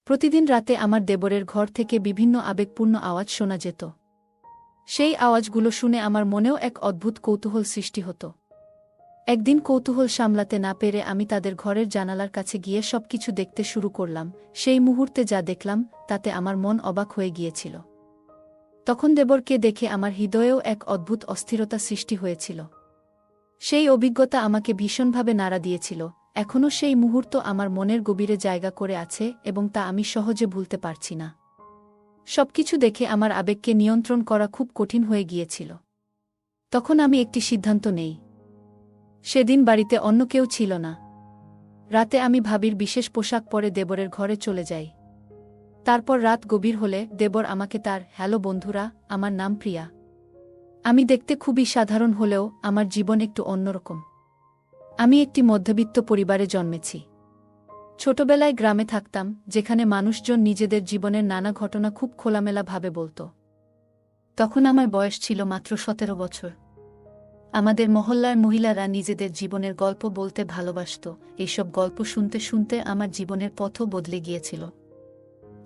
প্রতিদিন রাতে আমার দেবরের ঘর থেকে বিভিন্ন আবেগপূর্ণ আওয়াজ শোনা যেত। সেই আওয়াজগুলো শুনে আমার মনেও এক অদ্ভুত কৌতূহল সৃষ্টি হতো। একদিন কৌতূহল সামলাতে না পেরে আমি তাদের ঘরের জানালার কাছে গিয়ে সবকিছু দেখতে শুরু করলাম। সেই মুহূর্তে যা দেখলাম তাতে আমার মন অবাক হয়ে গিয়েছিল। তখন দেবরকে দেখে আমার হৃদয়েও এক অদ্ভুত অস্থিরতা সৃষ্টি হয়েছিল। সেই অভিজ্ঞতা আমাকে ভীষণভাবে নাড়া দিয়েছিল। এখনও সেই মুহূর্ত আমার মনের গভীরে জায়গা করে আছে এবং তা আমি সহজে ভুলতে পারছি না। সবকিছু দেখে আমার আবেগকে নিয়ন্ত্রণ করা খুব কঠিন হয়ে গিয়েছিল। তখন আমি একটি সিদ্ধান্ত নেই। সেদিন বাড়িতে অন্য কেউ ছিল না। রাতে আমি ভাবির বিশেষ পোশাক পরে দেবরের ঘরে চলে যাই। তারপর রাত গভীর হলে দেবর আমাকে তার হ্যালো বন্ধুরা, আমার নাম প্রিয়া। আমি দেখতে খুবই সাধারণ হলেও আমার জীবন একটু অন্যরকম। আমি একটি মধ্যবিত্ত পরিবারে জন্মেছি। ছোটবেলায় গ্রামে থাকতাম, যেখানে মানুষজন নিজেদের জীবনের নানা ঘটনা খুব খোলামেলাভাবে বলত। তখন আমার বয়স ছিল মাত্র 17 বছর। আমাদের মহল্লার মহিলারা নিজেদের জীবনের গল্প বলতে ভালোবাসত। এইসব গল্প শুনতে শুনতে আমার জীবনের পথও বদলে গিয়েছিল।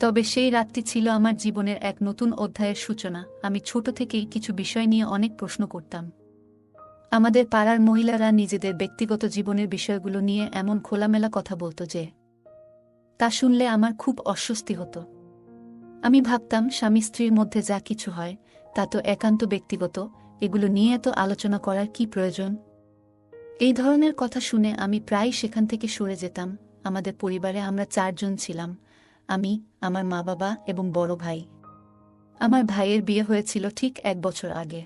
তবে সেই রাতটি ছিল আমার জীবনের এক নতুন অধ্যায়ের সূচনা। আমি ছোট থেকেই কিছু বিষয় নিয়ে অনেক প্রশ্ন করতাম। আমাদের পাড়ার মহিলারা নিজেদের ব্যক্তিগত জীবনের বিষয়গুলো নিয়ে এমন খোলামেলা কথা বলত যে তা শুনলে আমার খুব অস্বস্তি হতো। আমি ভাবতাম, স্বামী স্ত্রীর মধ্যে যা কিছু হয় তা তো একান্ত ব্যক্তিগত, এগুলো নিয়ে এত আলোচনা করার কি প্রয়োজন? এই ধরনের কথা শুনে আমি প্রায়ই সেখান থেকে সরে যেতাম। আমাদের পরিবারে আমরা 4 জন ছিলাম, আমি, আমার মা বাবা এবং বড় ভাই। আমার ভাইয়ের বিয়ে হয়েছিল ঠিক 1 বছর আগে।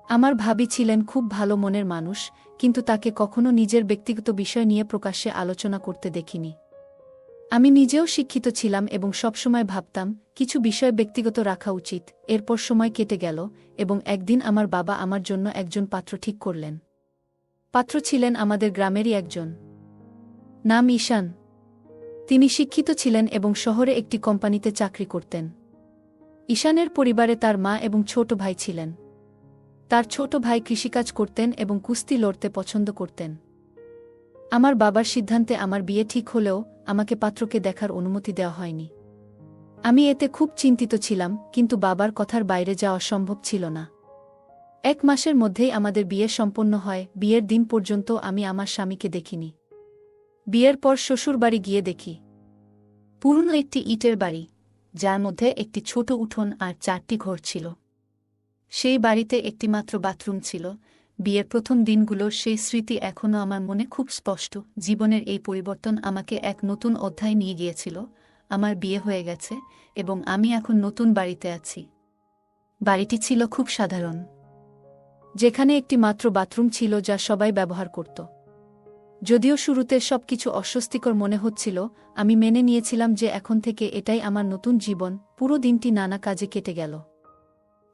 আমার ভাবি ছিলেন খুব ভালো মনের মানুষ, কিন্তু তাকে কখনো নিজের ব্যক্তিগত বিষয় নিয়ে প্রকাশ্যে আলোচনা করতে দেখিনি। আমি নিজেও শিক্ষিত ছিলাম এবং সবসময় ভাবতাম কিছু বিষয় ব্যক্তিগত রাখা উচিত। এরপর সময় কেটে গেল এবং একদিন আমার বাবা আমার জন্য একজন পাত্র ঠিক করলেন। পাত্র ছিলেন আমাদের গ্রামেরই একজন। নাম ঈশান। তিনি শিক্ষিত ছিলেন এবং শহরে একটি কোম্পানিতে চাকরি করতেন। ঈশানের পরিবারে তার মা এবং ছোট ভাই ছিলেন। তার ছোট ভাই কৃষিকাজ করতেন এবং কুস্তি লড়তে পছন্দ করতেন। আমার বাবার সিদ্ধান্তে আমার বিয়ে ঠিক হলেও আমাকে পাত্রকে দেখার অনুমতি দেওয়া হয়নি। আমি এতে খুব চিন্তিত ছিলাম, কিন্তু বাবার কথার বাইরে যাওয়া সম্ভব ছিল না। 1 মাসের মধ্যেই আমাদের বিয়ে সম্পন্ন হয়। বিয়ের দিন পর্যন্ত আমি আমার স্বামীকে দেখিনি। বিয়ের পর শ্বশুরবাড়ি গিয়ে দেখি পুরনো একটি ইটের বাড়ি, যার মধ্যে একটি ছোট উঠোন আর 4টি ঘর ছিল। সেই বাড়িতে একটিমাত্র বাথরুম ছিল। বিয়ের প্রথম দিনগুলোর সেই স্মৃতি এখনও আমার মনে খুব স্পষ্ট। জীবনের এই পরিবর্তন আমাকে এক নতুন অধ্যায় নিয়ে গিয়েছিল। আমার বিয়ে হয়ে গেছে এবং আমি এখন নতুন বাড়িতে আছি। বাড়িটি ছিল খুব সাধারণ, যেখানে একটি মাত্র বাথরুম ছিল যা সবাই ব্যবহার করত। যদিও শুরুতে সবকিছু অস্বস্তিকর মনে হচ্ছিল, আমি মেনে নিয়েছিলাম যে এখন থেকে এটাই আমার নতুন জীবন। পুরো দিনটি নানা কাজে কেটে গেল।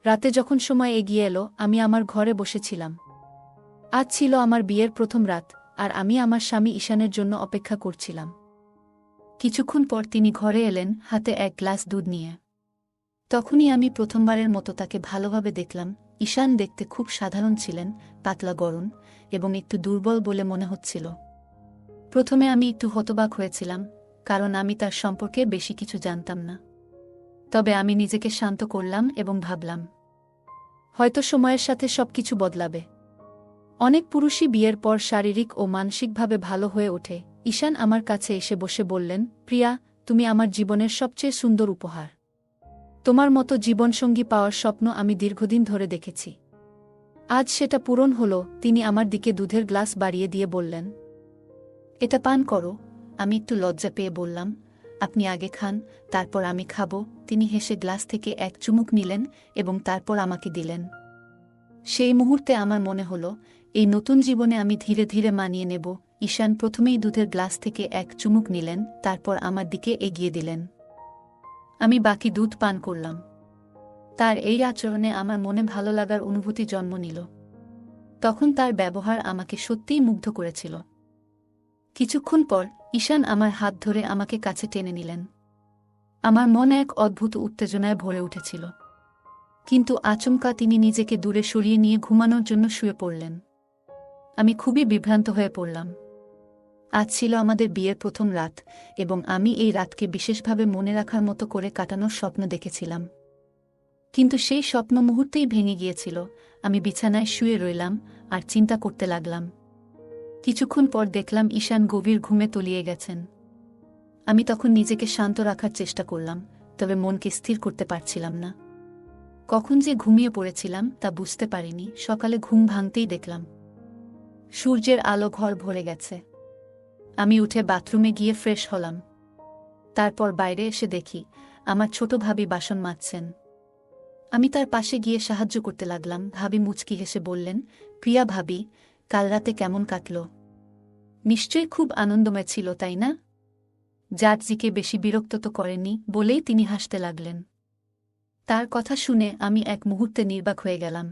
রাতে যখন সময় এগিয়ে এলো, আমি আমার ঘরে বসেছিলাম। আজ ছিল আমার বিয়ের প্রথম রাত, আর আমি আমার স্বামী ঈশানের জন্য অপেক্ষা করছিলাম। কিছুক্ষণ পর তিনি ঘরে এলেন, হাতে 1 গ্লাস দুধ নিয়ে। তখনই আমি প্রথমবারের মতো তাকে ভালোভাবে দেখলাম। ঈশান দেখতে খুব সাধারণ ছিলেন, পাতলা গড়ন এবং একটু দুর্বল বলে মনে হচ্ছিল। প্রথমে আমি একটু হতবাক হয়েছিলাম, কারণ আমি তার সম্পর্কে বেশি কিছু জানতাম না। তবে আমি নিজেকে শান্ত করলাম এবং ভাবলাম, হয়তো সময়ের সাথে সবকিছু বদলাবে। অনেক পুরুষই বিয়ের পর শারীরিক ও মানসিকভাবে ভালো হয়ে ওঠে। ঈশান আমার কাছে এসে বসে বললেন, প্রিয়া, তুমি আমার জীবনের সবচেয়ে সুন্দর উপহার। তোমার মতো জীবনসঙ্গী পাওয়ার স্বপ্ন আমি দীর্ঘদিন ধরে দেখেছি। আজ সেটা পূরণ হলো। তিনি আমার দিকে দুধের গ্লাস বাড়িয়ে দিয়ে বললেন, এটা পান করো। আমি একটু লজ্জা পেয়ে বললাম, আপনি আগে খান, তারপর আমি খাবো। তিনি হেসে গ্লাস থেকে 1 চুমুক নিলেন এবং তারপর আমাকে দিলেন। সেই মুহূর্তে আমার মনে হলো, এই নতুন জীবনে আমি ধীরে ধীরে মানিয়ে নেব। ঈশান প্রথমেই দুধের গ্লাস থেকে 1 চুমুক নিলেন, তারপর আমার দিকে এগিয়ে দিলেন। আমি বাকি দুধ পান করলাম। তার এই আচরণে আমার মনে ভালো লাগার অনুভূতি জন্ম নিল। তখন তার ব্যবহার আমাকে সত্যিই মুগ্ধ করেছিল। কিছুক্ষণ পর ঈশান আমার হাত ধরে আমাকে কাছে টেনে নিলেন। আমার মনে এক অদ্ভুত উত্তেজনায় ভরে উঠেছিল, কিন্তু আচমকা তিনি নিজেকে দূরে সরিয়ে নিয়ে ঘুমানোর জন্য শুয়ে পড়লেন। আমি খুবই বিভ্রান্ত হয়ে পড়লাম। আজ ছিল আমাদের বিয়ের প্রথম রাত এবং আমি এই রাতকে বিশেষভাবে মনে রাখার মতো করে কাটানোর স্বপ্ন দেখেছিলাম। কিন্তু সেই স্বপ্ন মুহূর্তেই ভেঙে গিয়েছিল। আমি বিছানায় শুয়ে রইলাম আর চিন্তা করতে লাগলাম। কিছুক্ষণ পর দেখলাম ঈশান গভীর ঘুমে তলিয়ে গেছেন। আমি তখন নিজেকে শান্ত রাখার চেষ্টা করলাম, তবে মনকে স্থির করতে পারছিলাম না। কখন যে ঘুমিয়ে পড়েছিলাম তা বুঝতে পারিনি। সকালে ঘুম ভাঙতেই দেখলাম সূর্যের আলো ঘর ভরে গেছে। আমি উঠে বাথরুমে গিয়ে ফ্রেশ হলাম। তারপর বাইরে এসে দেখি আমার ছোট ভাবি বাসন মাজছেন। আমি তার পাশে গিয়ে সাহায্য করতে লাগলাম। ভাবি মুচকি হেসে বললেন, প্রিয়া ভাবি, কাল রাতে কেমন কাটল? নিশ্চয়ই খুব আনন্দময় ছিল, তাই না? জার্জিকে বেশি বিরক্ত তো করেনি, বলেই তিনি হাসতে লাগলেন। তার কথা শুনে আমি এক মুহূর্তে নির্বাক হয়ে গেলাম।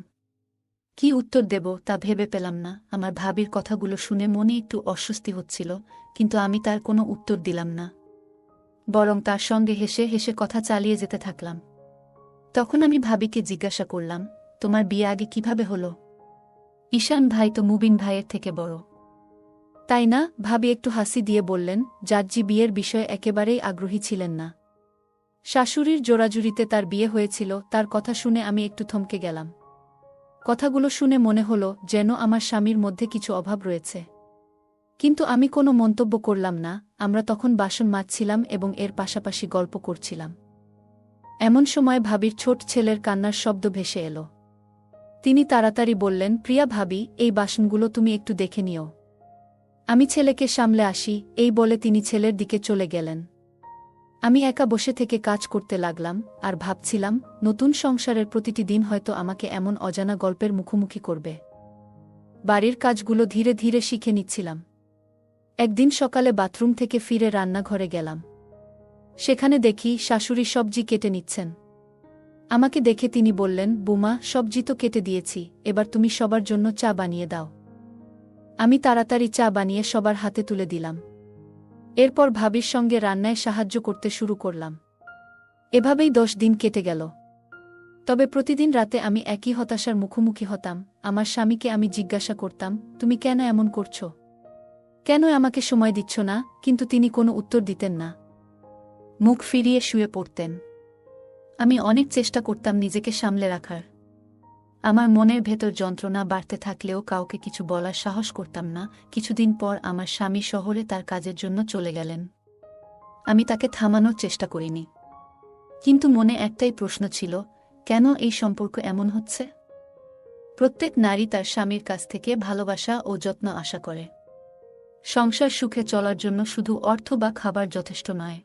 কি উত্তর দেব তা ভেবে পেলাম না। আমার ভাবির কথাগুলো শুনে মনে একটু অস্বস্তি হচ্ছিল, কিন্তু আমি তার কোনো উত্তর দিলাম না, বরং তার সঙ্গে হেসে হেসে কথা চালিয়ে যেতে থাকলাম। তখন আমি ভাবিকে জিজ্ঞাসা করলাম, তোমার বিয়ে আগে কিভাবে হলো? ঈশান ভাই তো মুবিন ভাইয়ের থেকে বড়, তাই না? ভাবি একটু হাসি দিয়ে বললেন, জার্জি বিয়ের বিষয়ে একেবারেই আগ্রহী ছিলেন না। শাশুড়ির জোরাজুরিতে তার বিয়ে হয়েছিল। তার কথা শুনে আমি একটু থমকে গেলাম। কথাগুলো শুনে মনে হলো যেন আমার স্বামীর মধ্যে কিছু অভাব রয়েছে। কিন্তু আমি কোনো মন্তব্য করলাম না। আমরা তখন বাসন মাজছিলাম এবং এর পাশাপাশি গল্প করছিলাম। এমন সময় ভাবির ছোট ছেলের কান্নার শব্দ ভেসে এলো। তিনি তাড়াতাড়ি বললেন, প্রিয়া ভাবি, এই বাসনগুলো তুমি একটু দেখে নিও, আমি ছেলেকে সামলে আসি। এই বলে তিনি ছেলের দিকে চলে গেলেন। আমি একা বসে থেকে কাজ করতে লাগলাম আর ভাবছিলাম, নতুন সংসারের প্রতিটি দিন হয়তো আমাকে এমন অজানা গল্পের মুখোমুখি করবে। বাড়ির কাজগুলো ধীরে ধীরে শিখে নিচ্ছিলাম। একদিন সকালে বাথরুম থেকে ফিরে রান্নাঘরে গেলাম। সেখানে দেখি শাশুড়ি সবজি কেটে নিচ্ছেন। আমাকে দেখে তিনি বললেন, বুমা, সবজি তো কেটে দিয়েছি, এবার তুমি সবার জন্য চা বানিয়ে দাও। আমি তাড়াতাড়ি চা বানিয়ে সবার হাতে তুলে দিলাম। এরপর ভাবির সঙ্গে রান্নায় সাহায্য করতে শুরু করলাম। এভাবেই 10 দিন কেটে গেল। তবে প্রতিদিন রাতে আমি একই হতাশার মুখোমুখি হতাম। আমার স্বামীকে আমি জিজ্ঞাসা করতাম, তুমি কেন এমন করছো? কেন আমাকে সময় দিচ্ছ না? কিন্তু তিনি কোনো উত্তর দিতেন না। মুখ ফিরিয়ে শুয়ে পড়তেন। আমি অনেক চেষ্টা করতাম নিজেকে সামলে রাখার। আমার মনের ভেতর যন্ত্রণা বাড়তে থাকলেও কাউকে কিছু বলার সাহস করতাম না। কিছুদিন পর আমার স্বামী শহরে তার কাজের জন্য চলে গেলেন। আমি তাকে থামানোর চেষ্টা করিনি। কিন্তু মনে একটাই প্রশ্ন ছিল, কেন এই সম্পর্ক এমন হচ্ছে? প্রত্যেক নারী তার স্বামীর কাছ থেকে ভালোবাসা ও যত্ন আশা করে। সংসার সুখে চলার জন্য শুধু অর্থ বা খাবার যথেষ্ট নয়।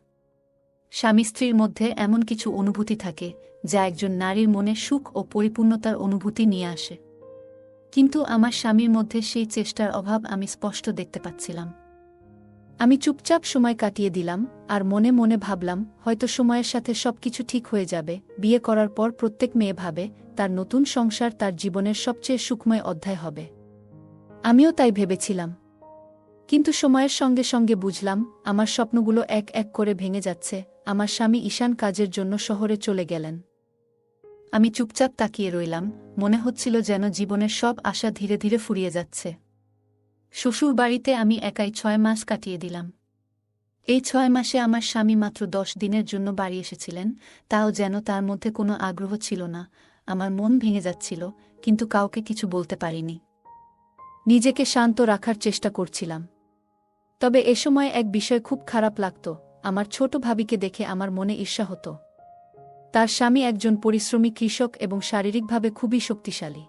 স্বামী স্ত্রীর মধ্যে এমন কিছু অনুভূতি থাকে যা একজন নারীর মনে সুখ ও পরিপূর্ণতার অনুভূতি নিয়ে আসে। কিন্তু আমার স্বামীর মধ্যে সেই চেষ্টার অভাব আমি স্পষ্ট দেখতে পাচ্ছিলাম। আমি চুপচাপ সময় কাটিয়ে দিলাম আর মনে মনে ভাবলাম, হয়তো সময়ের সাথে সবকিছু ঠিক হয়ে যাবে। বিয়ে করার পর প্রত্যেক মেয়ে ভাবে তার নতুন সংসার তার জীবনের সবচেয়ে সুখময় অধ্যায় হবে। আমিও তাই ভেবেছিলাম। কিন্তু সময়ের সঙ্গে সঙ্গে বুঝলাম, আমার স্বপ্নগুলো এক এক করে ভেঙে যাচ্ছে। আমার স্বামী ঈশান কাজের জন্য শহরে চলে গেলেন। আমি চুপচাপ তাকিয়ে রইলাম। মনে হচ্ছিল যেন জীবনের সব আশা ধীরে ধীরে ফুরিয়ে যাচ্ছে। শ্বশুর বাড়িতে আমি একাই 6 মাস কাটিয়ে দিলাম। এই 6 মাসে আমার স্বামী মাত্র 10 দিনের জন্য বাড়ি এসেছিলেন, তাও যেন তার মধ্যে কোনো আগ্রহ ছিল না। আমার মন ভেঙে যাচ্ছিল, কিন্তু কাউকে কিছু বলতে পারিনি। নিজেকে শান্ত রাখার চেষ্টা করছিলাম। তবে এ সময় এক বিষয় খুব খারাপ লাগত। আমার ছোট ভাবিকে দেখে আমার মনে ঈর্ষা হতো। তার স্বামী একজন পরিশ্রমী কৃষক এবং শারীরিকভাবে খুবই শক্তিশালী।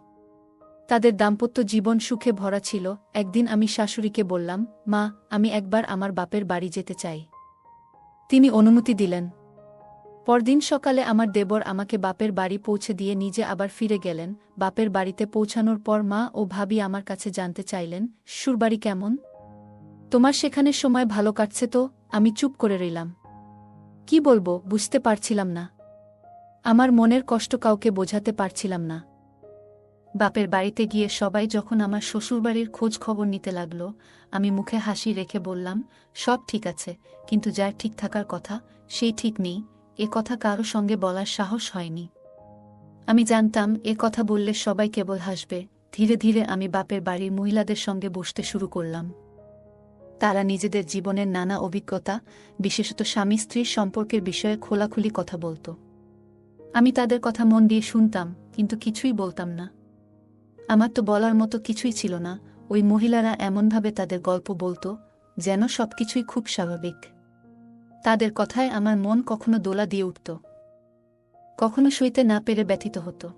তাদের দাম্পত্য জীবন সুখে ভরা ছিল। একদিন আমি শাশুড়িকে বললাম, মা, আমি একবার আমার বাপের বাড়ি যেতে চাই। তিনি অনুমতি দিলেন। পরদিন সকালে আমার দেবর আমাকে বাপের বাড়ি পৌঁছে দিয়ে নিজে আবার ফিরে গেলেন। বাপের বাড়িতে পৌঁছানোর পর মা ও ভাবি আমার কাছে জানতে চাইলেন, শ্বশুরবাড়ি কেমন? তোমার সেখানে সময় ভালো কাটছে তো? আমি চুপ করে রইলাম। কি বলবো বুঝতে পারছিলাম না। আমার মনের কষ্ট কাউকে বোঝাতে পারছিলাম না। বাপের বাড়িতে গিয়ে সবাই যখন আমার শ্বশুরবাড়ির খোঁজ খবর নিতে লাগল, আমি মুখে হাসি রেখে বললাম, সব ঠিক আছে, কিন্তু যার ঠিক থাকার কথা সেই ঠিক নেই। এ কথা কারো সঙ্গে বলার সাহস হয়নি। আমি জানতাম এ কথা বললে সবাই কেবল হাসবে। ধীরে ধীরে আমি বাপের বাড়ির মহিলাদের সঙ্গে বসতে শুরু করলাম। তারা নিজেদের জীবনের নানা অভিজ্ঞতা, বিশেষত স্বামী স্ত্রীর সম্পর্কের বিষয়ে খোলাখুলি কথা বলত। আমি তাদের কথা মন দিয়ে শুনতাম, কিন্তু কিছুই বলতাম না। আমার তো বলার মতো কিছুই ছিল না। ওই মহিলারা এমনভাবে তাদের গল্প বলত, যেন সবকিছুই খুব স্বাভাবিক। তাদের কথায় আমার মন কখনো দোলা দিয়ে উঠত, কখনো সইতে না পেরে ব্যথিত হতো।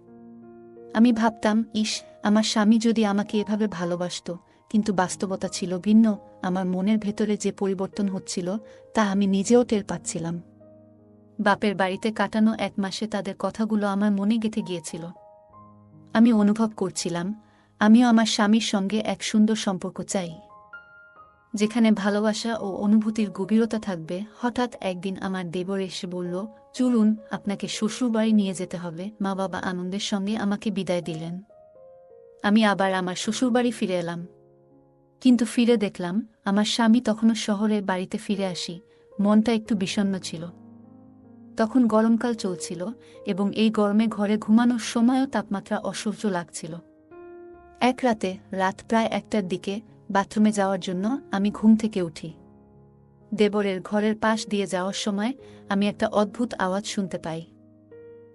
আমি ভাবতাম, ইস, আমার স্বামী যদি আমাকে এভাবে ভালোবাসত। কিন্তু বাস্তবতা ছিল ভিন্ন। আমার মনের ভেতরে যে পরিবর্তন হচ্ছিল, তা আমি নিজেও টের পাচ্ছিলাম। বাপের বাড়িতে কাটানো 1 মাসে তাদের কথাগুলো আমার মনে গেঁথে গিয়েছিল। আমি অনুভব করছিলাম, আমিও আমার স্বামীর সঙ্গে এক সুন্দর সম্পর্ক চাই, যেখানে ভালোবাসা ও অনুভূতির গভীরতা থাকবে। হঠাৎ একদিন আমার দেবর এসে বলল, চলুন, আপনাকে শ্বশুরবাড়ি নিয়ে যেতে হবে। মা বাবা আনন্দের সঙ্গে আমাকে বিদায় দিলেন। আমি আবার আমার শ্বশুরবাড়ি ফিরে এলাম। কিন্তু ফিরে দেখলাম, আমার স্বামী তখনও শহরে। বাড়িতে ফিরে আসি, মনটা একটু বিষণ্ণ ছিল। তখন গরমকাল চলছিল, এবং এই গরমে ঘরে ঘুমানোর সময়ও তাপমাত্রা অসহ্য লাগছিল। এক রাতে, রাত প্রায় 1টার দিকে, বাথরুমে যাওয়ার জন্য আমি ঘুম থেকে উঠি। দেবরের ঘরের পাশ দিয়ে যাওয়ার সময় আমি একটা অদ্ভুত আওয়াজ শুনতে পাই।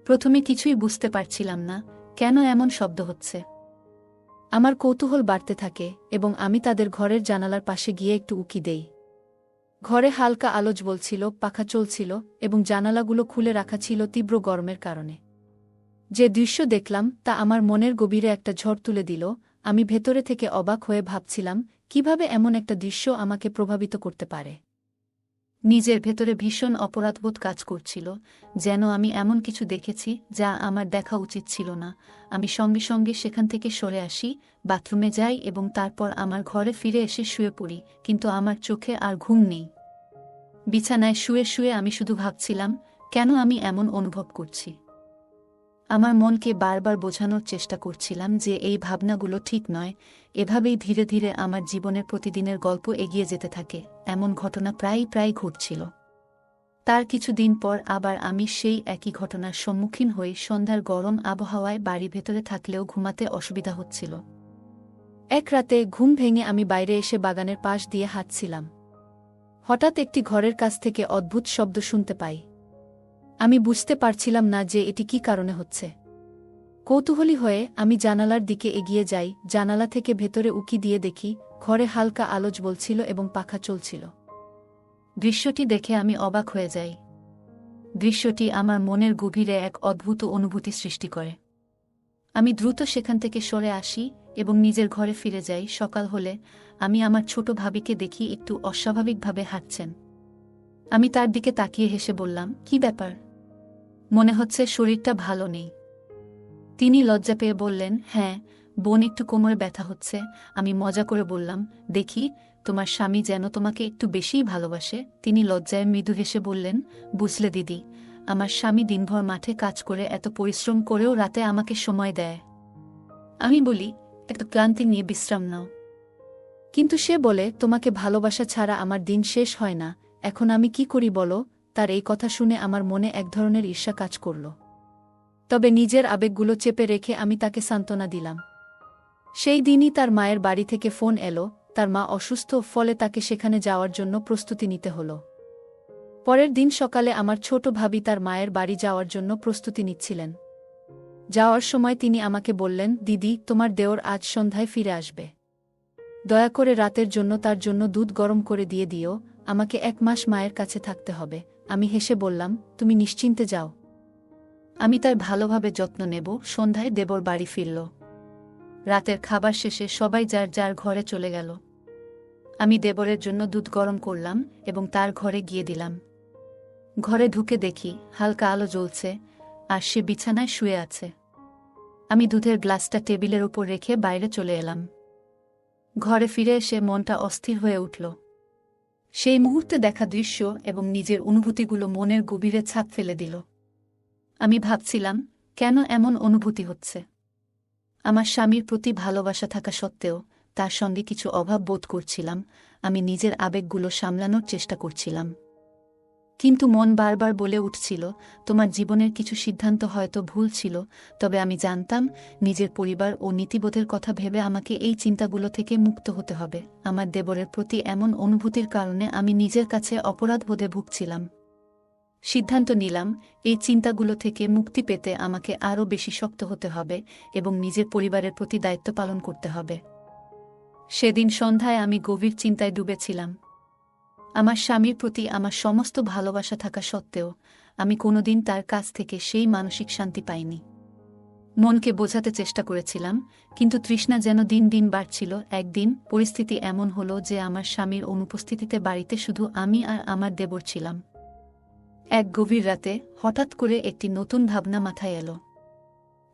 প্রথমে কিছুই বুঝতে পারছিলাম না, কেন এমন শব্দ হচ্ছে। আমার কৌতূহল বাড়তে থাকে, এবং আমি তাদের ঘরের জানালার পাশে গিয়ে একটু উকি দেই। ঘরে হালকা আলো জ্বলছিল, পাখা চলছিল, এবং জানালাগুলো খুলে রাখা ছিল তীব্র গরমের কারণে। যে দৃশ্য দেখলাম তা আমার মনের গভীরে একটা ঝড় তুলে দিল। আমি ভেতরে থেকে অবাক হয়ে ভাবছিলাম, কিভাবে এমন একটা দৃশ্য আমাকে প্রভাবিত করতে পারে। নিজের ভেতরে ভীষণ অপরাধবোধ কাজ করছিল, যেন আমি এমন কিছু দেখেছি যা আমার দেখা উচিত ছিল না। আমি সঙ্গে সঙ্গে সেখান থেকে সরে আসি, বাথরুমে যাই এবং তারপর আমার ঘরে ফিরে এসে শুয়ে পড়ি। কিন্তু আমার চোখে আর ঘুম নেই। বিছানায় শুয়ে শুয়ে আমি শুধু ভাবছিলাম, কেন আমি এমন অনুভব করছি। আমার মনকে বারবার বোঝানোর চেষ্টা করছিলাম যে এই ভাবনাগুলো ঠিক নয়। এভাবেই ধীরে ধীরে আমার জীবনের প্রতিদিনের গল্প এগিয়ে যেতে থাকে। এমন ঘটনা প্রায় ঘটছিল। তার কিছুদিন পর আবার আমি সেই একই ঘটনার সম্মুখীন হই। সন্ধ্যার গরম আবহাওয়ায় বাড়ি ভেতরে থাকলেও ঘুমাতে অসুবিধা হচ্ছিল। এক রাতে ঘুম ভেঙে আমি বাইরে এসে বাগানের পাশ দিয়ে হাঁটছিলাম। হঠাৎ একটি ঘরের কাছ থেকে অদ্ভুত শব্দ শুনতে পাই। আমি বুঝতে পারছিলাম না যে এটি কী কারণে হচ্ছে। কৌতূহলী হয়ে আমি জানালার দিকে এগিয়ে যাই। জানালা থেকে ভেতরে উকি দিয়ে দেখি, ঘরে হালকা আলো জ্বলছিল এবং পাখা চলছিল। দৃশ্যটি দেখে আমি অবাক হয়ে যাই। দৃশ্যটি আমার মনের গভীরে এক অদ্ভুত অনুভূতি সৃষ্টি করে। আমি দ্রুত সেখান থেকে সরে আসি এবং নিজের ঘরে ফিরে যাই। সকাল হলে আমি আমার ছোট ভাবিকে দেখি একটু অস্বাভাবিকভাবে হাঁটছেন। আমি তার দিকে তাকিয়ে হেসে বললাম, কি ব্যাপার? মনে হচ্ছে শরীরটা ভালো নেই। তিনি লজ্জা পেয়ে বললেন, হ্যাঁ, বোন, একটু কোমরে ব্যথা হচ্ছে। আমি মজা করে বললাম, দেখি, তোমার স্বামী যেন তোমাকে একটু বেশিই ভালোবাসে। তিনি লজ্জায় মৃদু হেসে বললেন, বুঝলে দিদি, আমার স্বামী দিনভর মাঠে কাজ করে এত পরিশ্রম করেও রাতে আমাকে সময় দেয়। আমি বলি, একটা ক্লান্তি নিয়ে বিশ্রাম নাও। কিন্তু সে বলে, তোমাকে ভালোবাসা ছাড়া আমার দিন শেষ হয় না। এখন আমি কি করি বলো? তার এই কথা শুনে আমার মনে এক ধরনের ঈর্ষা কাজ করল। তবে নিজের আবেগগুলো চেপে রেখে আমি তাকে সান্ত্বনা দিলাম। সেই দিনই তার মায়ের বাড়ি থেকে ফোন এলো। তার মা অসুস্থ, ফলে তাকে সেখানে যাওয়ার জন্য প্রস্তুতি নিতে হলো। পরের দিন সকালে আমার ছোট ভাবি তার মায়ের বাড়ি যাওয়ার জন্য প্রস্তুতি নিচ্ছিলেন। যাওয়ার সময় তিনি আমাকে বললেন, দিদি, তোমার দেওর আজ সন্ধ্যায় ফিরে আসবে। দয়া করে রাতের জন্য তার জন্য দুধ গরম করে দিয়ে দিও। আমাকে 1 মাস মায়ের কাছে থাকতে হবে। আমি হেসে বললাম, তুমি নিশ্চিন্তে যাও, আমি তার ভালোভাবে যত্ন নেব। সন্ধ্যায় দেবর বাড়ি ফিরল। রাতের খাবার শেষে সবাই যার যার ঘরে চলে গেল। আমি দেবরের জন্য দুধ গরম করলাম এবং তার ঘরে গিয়ে দিলাম। ঘরে ঢুকে দেখি হালকা আলো জ্বলছে, আর সে বিছানায় শুয়ে আছে। আমি দুধের গ্লাসটা টেবিলের উপর রেখে বাইরে চলে এলাম। ঘরে ফিরে এসে মনটা অস্থির হয়ে উঠল। সেই মুহূর্তে দেখা দৃশ্য এবং নিজের অনুভূতিগুলো মনের গভীরে ছাপ ফেলে দিল। আমি ভাবছিলাম, কেন এমন অনুভূতি হচ্ছে। আমার স্বামীর প্রতি ভালোবাসা থাকা সত্ত্বেও তার সঙ্গে কিছু অভাব বোধ করছিলাম। আমি নিজের আবেগগুলো সামলানোর চেষ্টা করছিলাম। কিন্তু মন বারবার বলে উঠছিল, তোমার জীবনের কিছু সিদ্ধান্ত হয়তো ভুল ছিল, তবে আমি জানতাম নিজের পরিবার ও নীতিবোধের কথা ভেবে আমাকে এই চিন্তাগুলো থেকে মুক্ত হতে হবে। আমার দেবরের প্রতি এমন অনুভূতির কারণে আমি নিজের কাছে অপরাধবোধে ভুগছিলাম। সিদ্ধান্ত নিলাম, এই চিন্তাগুলো থেকে মুক্তি পেতে আমাকে আরও বেশি শক্ত হতে হবে এবং নিজের পরিবারের প্রতি দায়িত্ব পালন করতে হবে। সেদিন সন্ধ্যায় আমি গভীর চিন্তায় ডুবেছিলাম। আমার স্বামীর প্রতি আমার সমস্ত ভালোবাসা থাকা সত্ত্বেও আমি কোনোদিন তার কাছ থেকে সেই মানসিক শান্তি পাইনি। মনকে বোঝাতে চেষ্টা করেছিলাম, কিন্তু তৃষ্ণা যেন দিন দিন বাড়ছিল। একদিন পরিস্থিতি এমন হলো যে আমার স্বামীর অনুপস্থিতিতে বাড়িতে শুধু আমি আর আমার দেবর ছিলাম। এক গভীর রাতে হঠাৎ করে একটি নতুন ভাবনা মাথায় এলো।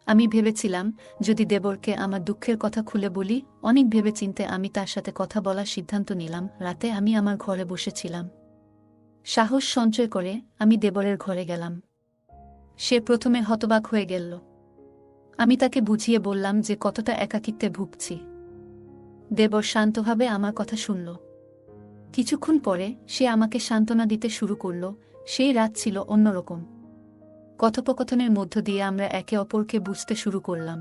আমি ভেবেছিলাম, যদি দেবরকে আমার দুঃখের কথা খুলে বলি। অনেক ভেবেচিন্তে আমি তার সাথে কথা বলার সিদ্ধান্ত নিলাম। রাতে আমি আমার ঘরে বসেছিলাম। সাহস সঞ্চয় করে আমি দেবরের ঘরে গেলাম। সে প্রথমে হতবাক হয়ে গেল। আমি তাকে বুঝিয়ে বললাম যে কতটা একাকিত্বে ভুগছি। দেবর শান্তভাবে আমার কথা শুনল। কিছুক্ষণ পরে সে আমাকে সান্ত্বনা দিতে শুরু করল। সেই রাত ছিল অন্যরকম। কথোপকথনের মধ্য দিয়ে আমরা একে অপরকে বুঝতে শুরু করলাম।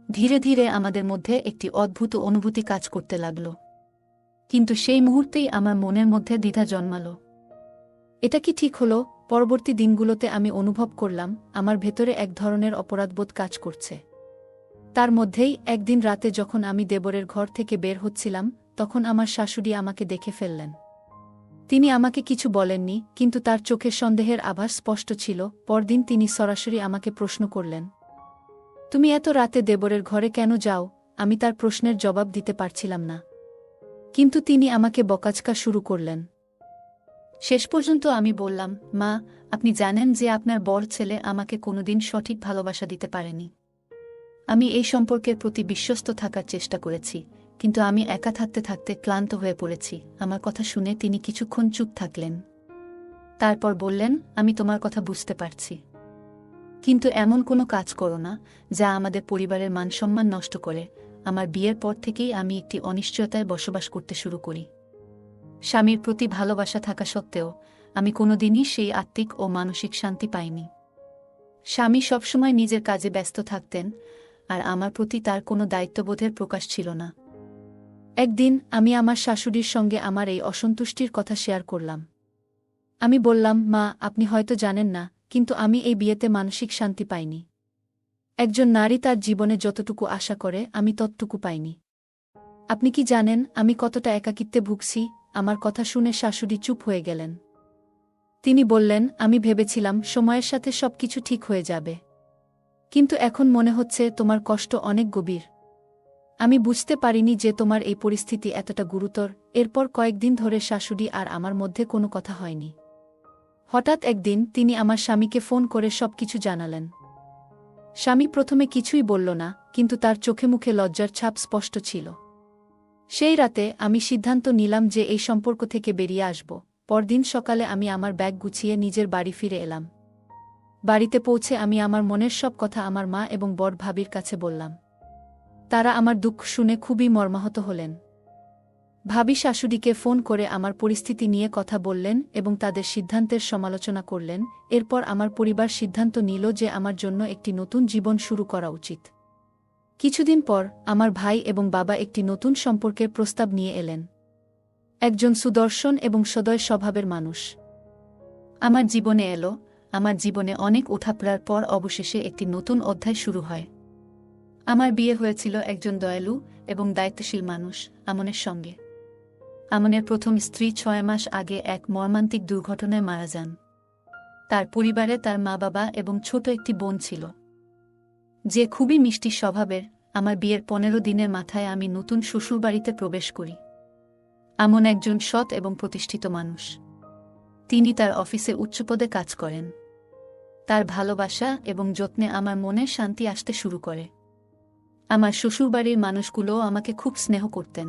ধীরে ধীরে আমাদের মধ্যে একটি অদ্ভুত অনুভূতি কাজ করতে লাগল। কিন্তু সেই মুহূর্তেই আমার মনের মধ্যে দ্বিধা জন্মালো। এটা কি ঠিক হলো? পরবর্তী দিনগুলোতে আমি অনুভব করলাম আমার ভেতরে এক ধরনের অপরাধবোধ কাজ করছে। তার মধ্যেই একদিন রাতে যখন আমি দেবরের ঘর থেকে বের হচ্ছিলাম, তখন আমার শাশুড়ি আমাকে দেখে ফেললেন। তিনি আমাকে কিছু বলেননি, কিন্তু তার চোখের সন্দেহের আভাস স্পষ্ট ছিল। পরদিন তিনি সরাসরি আমাকে প্রশ্ন করলেন, তুমি এত রাতে দেবরের ঘরে কেন যাও? আমি তার প্রশ্নের জবাব দিতে পারছিলাম না, কিন্তু তিনি আমাকে বকাঝকা শুরু করলেন। শেষ পর্যন্ত আমি বললাম, মা, আপনি জানেন যে আপনার বড় ছেলে আমাকে কোনোদিন সঠিক ভালোবাসা দিতে পারেনি। আমি এই সম্পর্কের প্রতি বিশ্বস্ত থাকার চেষ্টা করেছি, কিন্তু আমি একা থাকতে থাকতে ক্লান্ত হয়ে পড়েছি। আমার কথা শুনে তিনি কিছুক্ষণ চুপ থাকলেন। তারপর বললেন, আমি তোমার কথা বুঝতে পারছি, কিন্তু এমন কোনো কাজ করো না যা আমাদের পরিবারের মানসম্মান নষ্ট করে। আমার বিয়ের পর থেকেই আমি একটি অনিশ্চয়তায় বসবাস করতে শুরু করি। স্বামীর প্রতি ভালোবাসা থাকা সত্ত্বেও আমি কোনোদিনই সেই আত্মিক ও মানসিক শান্তি পাইনি। স্বামী সবসময় নিজের কাজে ব্যস্ত থাকতেন, আর আমার প্রতি তার কোনো দায়িত্ববোধের প্রকাশ ছিল না। একদিন আমি আমার শাশুড়ির সঙ্গে আমার এই অসন্তুষ্টির কথা শেয়ার করলাম। আমি বললাম, মা, আপনি হয়তো জানেন না, কিন্তু আমি এই বিয়েতে মানসিক শান্তি পাইনি। একজন নারী তার জীবনে যতটুকু আশা করে আমি ততটুকু পাইনি। আপনি কি জানেন আমি কতটা একাকিত্বে ভুগছি? আমার কথা শুনে শাশুড়ি চুপ হয়ে গেলেন। তিনি বললেন, আমি ভেবেছিলাম সময়ের সাথে সবকিছু ঠিক হয়ে যাবে, কিন্তু এখন মনে হচ্ছে তোমার কষ্ট অনেক গভীর। আমি বুঝতে পারিনি যে তোমার এই পরিস্থিতি এতটা গুরুতর। এরপর কয়েকদিন ধরে শাশুড়ি আর আমার মধ্যে কোনো কথা হয়নি। হঠাৎ একদিন তিনি আমার স্বামীকে ফোন করে সবকিছু জানালেন। স্বামী প্রথমে কিছুই বলল না, কিন্তু তার চোখে মুখে লজ্জার ছাপ স্পষ্ট ছিল। সেই রাতে আমি সিদ্ধান্ত নিলাম যে এই সম্পর্ক থেকে বেরিয়ে আসব। পরদিন সকালে আমি আমার ব্যাগ গুছিয়ে নিজের বাড়ি ফিরে এলাম। বাড়িতে পৌঁছে আমি আমার মনের সব কথা আমার মা এবং বড় ভাবির কাছে বললাম। তারা আমার দুঃখ শুনে খুবই মর্মাহত হলেন। ভাবি শাশুড়িকে ফোন করে আমার পরিস্থিতি নিয়ে কথা বললেন এবং তাদের সিদ্ধান্তের সমালোচনা করলেন। এরপর আমার পরিবার সিদ্ধান্ত নিল যে আমার জন্য একটি নতুন জীবন শুরু করা উচিত। কিছুদিন পর আমার ভাই এবং বাবা একটি নতুন সম্পর্কের প্রস্তাব নিয়ে এলেন। একজন সুদর্শন এবং সদয় স্বভাবের মানুষ আমার জীবনে এলো। আমার জীবনে অনেক ওঠাপড়ার পর অবশেষে একটি নতুন অধ্যায় শুরু হয়। আমার বিয়ে হয়েছিল একজন দয়ালু এবং দায়িত্বশীল মানুষ, আমনের সঙ্গে। আমনের প্রথম স্ত্রী 6 মাস আগে এক মর্মান্তিক দুর্ঘটনায় মারা যান। তার পরিবারে তার মা বাবা এবং ছোট একটি বোন ছিল, যে খুবই মিষ্টি স্বভাবের। আমার বিয়ের 15 দিনের মাথায় আমি নতুন শ্বশুরবাড়িতে প্রবেশ করি। আমন একজন সৎ এবং প্রতিষ্ঠিত মানুষ। তিনি তার অফিসে উচ্চপদে কাজ করেন। তার ভালোবাসা এবং যত্নে আমার মনে শান্তি আসতে শুরু করে। আমার শ্বশুরবাড়ির মানুষগুলোও আমাকে খুব স্নেহ করতেন।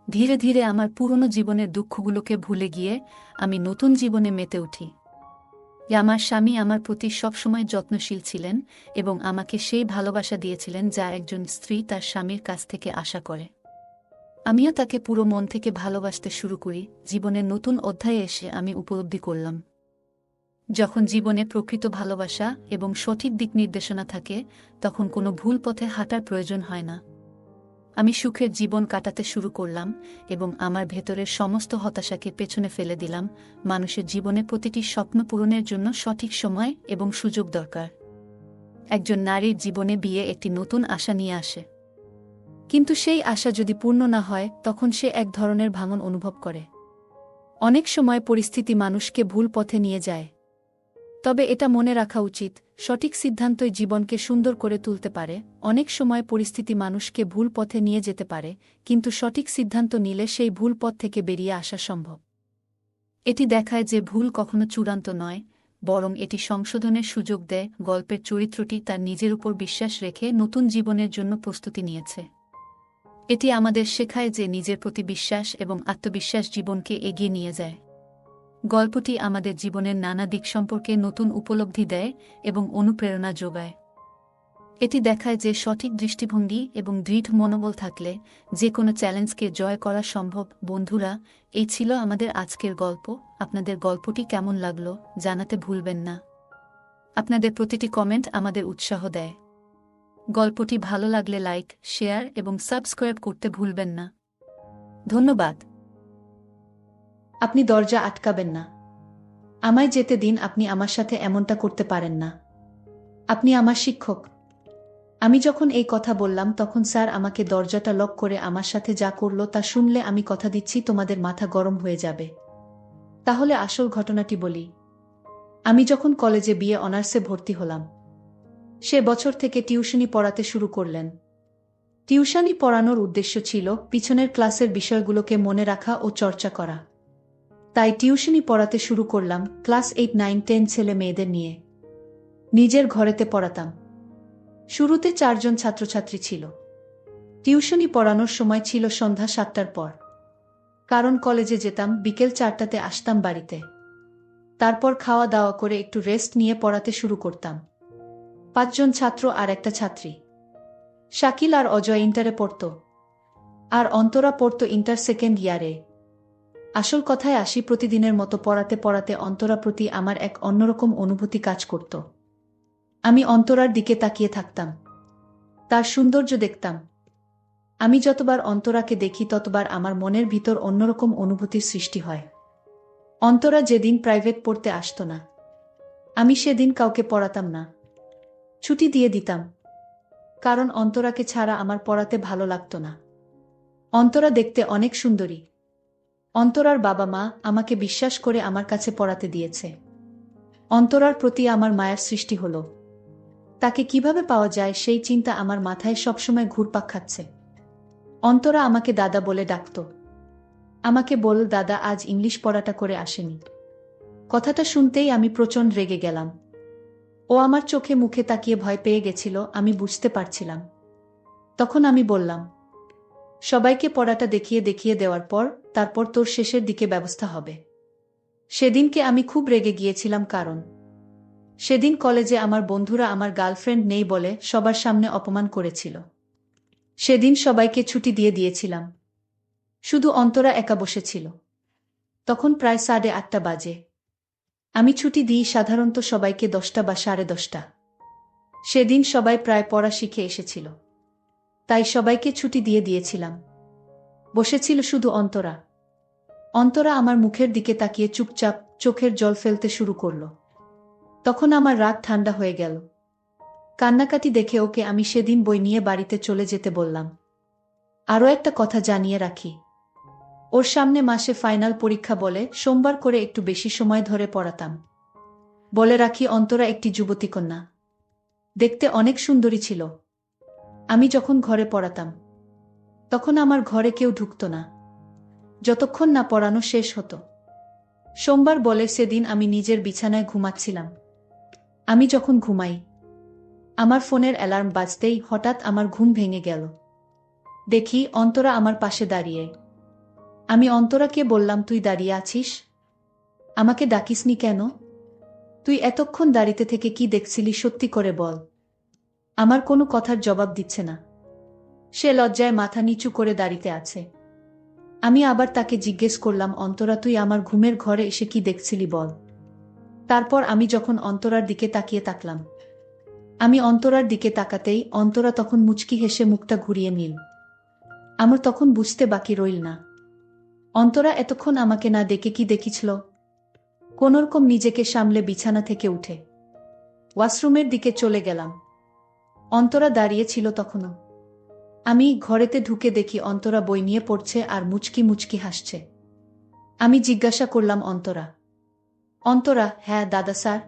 ধীরে ধীরে আমার পুরনো জীবনের দুঃখগুলোকে ভুলে গিয়ে আমি নতুন জীবনে মেতে উঠি। আমার স্বামী আমার প্রতি সবসময় যত্নশীল ছিলেন এবং আমাকে সেই ভালোবাসা দিয়েছিলেন যা একজন স্ত্রী তার স্বামীর কাছ থেকে আশা করে। আমিও তাকে পুরো মন থেকে ভালোবাসতে শুরু করি। জীবনের নতুন অধ্যায়ে এসে আমি উপলব্ধি করলাম, যখন জীবনে প্রকৃত ভালোবাসা এবং সঠিক দিক নির্দেশনা থাকে, তখন কোনো ভুল পথে হাঁটার প্রয়োজন হয় না। আমি সুখের জীবন কাটাতে শুরু করলাম এবং আমার ভেতরের সমস্ত হতাশাকে পেছনে ফেলে দিলাম। মানুষের জীবনে প্রতিটি স্বপ্ন পূরণের জন্য সঠিক সময় এবং সুযোগ দরকার। একজন নারীর জীবনে বিয়ে একটি নতুন আশা নিয়ে আসে, কিন্তু সেই আশা যদি পূর্ণ না হয়, তখন সে এক ধরনের ভাঙন অনুভব করে। অনেক সময় পরিস্থিতি মানুষকে ভুল পথে নিয়ে যায়, তবে এটা মনে রাখা উচিত, সঠিক সিদ্ধান্তই জীবনকে সুন্দর করে তুলতে পারে। অনেক সময় পরিস্থিতি মানুষকে ভুল পথে নিয়ে যেতে পারে, কিন্তু সঠিক সিদ্ধান্ত নিলে সেই ভুল পথ থেকে বেরিয়ে আসা সম্ভব। এটি দেখায় যে ভুল কখনো চূড়ান্ত নয়, বরং এটি সংশোধনের সুযোগ দেয়। গল্পের চরিত্রটি তার নিজের উপর বিশ্বাস রেখে নতুন জীবনের জন্য প্রস্তুতি নিয়েছে। এটি আমাদের শেখায় যে নিজের প্রতি বিশ্বাস এবং আত্মবিশ্বাস জীবনকে এগিয়ে নিয়ে যায়। গল্পটি আমাদের জীবনের নানা দিক সম্পর্কে নতুন উপলব্ধি দেয় এবং অনুপ্রেরণা যোগায়। এটি দেখায় যে সঠিক দৃষ্টিভঙ্গি এবং দৃঢ় মনোবল থাকলে যে কোনো চ্যালেঞ্জকে জয় করা সম্ভব। বন্ধুরা, এই ছিল আমাদের আজকের গল্প। আপনাদের গল্পটি কেমন লাগলো জানাতে ভুলবেন না। আপনাদের প্রতিটি কমেন্ট আমাদের উৎসাহ দেয়। গল্পটি ভালো লাগলে লাইক, শেয়ার এবং সাবস্ক্রাইব করতে ভুলবেন না। ধন্যবাদ। আপনি দরজা আটকাবেন না। আমায় যেতে দিন। আপনি আমার সাথে এমনটা করতে পারেন না। আপনি আমার শিক্ষক। আমি যখন এই কথা বললাম, তখন স্যার আমাকে দরজাটা লক করে আমার সাথে যা করলো তা শুনলে আমি কথা দিচ্ছি তোমাদের মাথা গরম হয়ে যাবে। তাহলে আসল ঘটনাটি বলি। আমি যখন কলেজে বিএ অনার্সে ভর্তি হলাম, সে বছর থেকে টিউশনি পড়াতে শুরু করলেন। টিউশনি পড়ানোর উদ্দেশ্য ছিল পিছনের ক্লাসের বিষয়গুলোকে মনে রাখা ও চর্চা করা। তাই টিউশনি পড়াতে শুরু করলাম ক্লাস 8, 9, 10 ছেলে মেয়েদের নিয়ে। নিজের ঘরেতে পড়াতাম। শুরুতে 4 জন ছাত্রছাত্রী ছিল। টিউশনি পড়ানোর সময় ছিল সন্ধ্যা 7টার পর, কারণ কলেজে যেতাম বিকেল 4টাতে, আসতাম বাড়িতে। তারপর খাওয়া দাওয়া করে একটু রেস্ট নিয়ে পড়াতে শুরু করতাম। 5 জন ছাত্র আর একটা ছাত্রী। শাকিল আর অজয় ইন্টারে পড়ত, আর অন্তরা পড়ত ইন্টার সেকেন্ড ইয়ারে। আসল কথায় আসি, প্রতিদিনের মতো পড়াতে পড়াতে অন্তরা প্রতি আমার এক অন্যরকম অনুভূতি কাজ করত। আমি অন্তরার দিকে তাকিয়ে থাকতাম, তার সৌন্দর্য দেখতাম। আমি যতবার অন্তরাকে দেখি ততবার আমার মনের ভিতর অন্যরকম অনুভূতির সৃষ্টি হয়। অন্তরা যেদিন প্রাইভেট পড়তে আসত না, আমি সেদিন কাউকে পড়াতাম না, ছুটি দিয়ে দিতাম। কারণ অন্তরাকে ছাড়া আমার পড়াতে ভালো লাগতো না। অন্তরা দেখতে অনেক সুন্দরী। অন্তরার বাবা মা আমাকে বিশ্বাস করে আমার কাছে পড়াতে দিয়েছে। অন্তরার প্রতি আমার মায়ার সৃষ্টি হলো। তাকে কিভাবে পাওয়া যায় সেই চিন্তা আমার মাথায় সবসময় ঘুরপাক খাচ্ছে। অন্তরা আমাকে দাদা বলে ডাকত। আমাকে বল, দাদা আজ ইংলিশ পড়াটা করে আসেনি। কথাটা শুনতেই আমি প্রচণ্ড রেগে গেলাম। ও আমার চোখে মুখে তাকিয়ে ভয় পেয়ে গেছিল, আমি বুঝতে পারছিলাম। তখন আমি বললাম, সবাইকে পড়াটা দেখিয়ে দেখিয়ে দেওয়ার পর তারপর তোর শেষের দিকে ব্যবস্থা হবে। সেদিনকে আমি খুব রেগে গিয়েছিলাম, কারণ সেদিন কলেজে আমার বন্ধুরা আমার গার্লফ্রেন্ড নেই বলে সবার সামনে অপমান করেছিল। সেদিন সবাইকে ছুটি দিয়ে দিয়েছিলাম, শুধু অন্তরা একা বসেছিল। তখন প্রায় 8:30 বাজে। আমি ছুটি দিই সাধারণত সবাইকে 10টা বা 10:30। সেদিন সবাই প্রায় পড়া শিখে এসেছিল, তাই সবাইকে ছুটি দিয়ে দিয়েছিলাম। বসেছিল শুধু অন্তরা। অন্তরা আমার মুখের দিকে তাকিয়ে চুপচাপ চোখের জল ফেলতে শুরু করল। তখন আমার রাগ ঠান্ডা হয়ে গেল। কান্নাকাটি দেখে ওকে আমি সেদিন বই নিয়ে বাড়িতে চলে যেতে বললাম। আরও একটা কথা জানিয়ে রাখি, ওর সামনে মাসে ফাইনাল পরীক্ষা বলে সোমবার করে একটু বেশি সময় ধরে পড়াতাম। বলে রাখি, অন্তরা একটি যুবতী কন্যা, দেখতে অনেক সুন্দরী ছিল। আমি যখন ঘরে পড়াতাম, তখন আমার ঘরে কেউ ঢুকত না যতক্ষণ না পড়ানো শেষ হতো। সোমবার বলে সেদিন আমি নিজের বিছানায় ঘুমাচ্ছিলাম। আমি যখন ঘুমাই, আমার ফোনের অ্যালার্ম বাজতেই হঠাৎ আমার ঘুম ভেঙে গেল। দেখি অন্তরা আমার পাশে দাঁড়িয়ে। আমি অন্তরাকে বললাম, তুই দাঁড়িয়ে আছিস? আমাকে ডাকিসনি কেন? তুই এতক্ষণ দাঁড়িয়ে থেকে কি দেখছিলি, সত্যি করে বল। আমার কোনো কথার জবাব দিচ্ছে না। সে লজ্জায় মাথা নিচু করে দাঁড়িয়ে আছে। আমি আবার তাকে জিজ্ঞেস করলাম, অন্তরা তুই আমার ঘুমের ঘরে এসে কি দেখছিলি বল। তারপর আমি যখন অন্তরার দিকে তাকিয়ে তাকলাম, আমি অন্তরার দিকে তাকাতেই অন্তরা তখন মুচকি হেসে মুখটা ঘুরিয়ে নিল। আমার তখন বুঝতে বাকি রইল না, অন্তরা এতক্ষণ আমাকে না ডেকে কি দেখিছিল। কোনরকম নিজেকে সামলে বিছানা থেকে উঠে ওয়াশরুমের দিকে চলে গেলাম। অন্তরা দাঁড়িয়ে ছিল তখনও। আমি ঘরেতে ঢুকে দেখি অন্তরা বই নিয়ে পড়ছে আর মুচকি মুচকি হাসছে। আমি জিজ্ঞাসা করলাম, অন্তরা? অন্তরা: হ্যাঁ দাদা স্যার।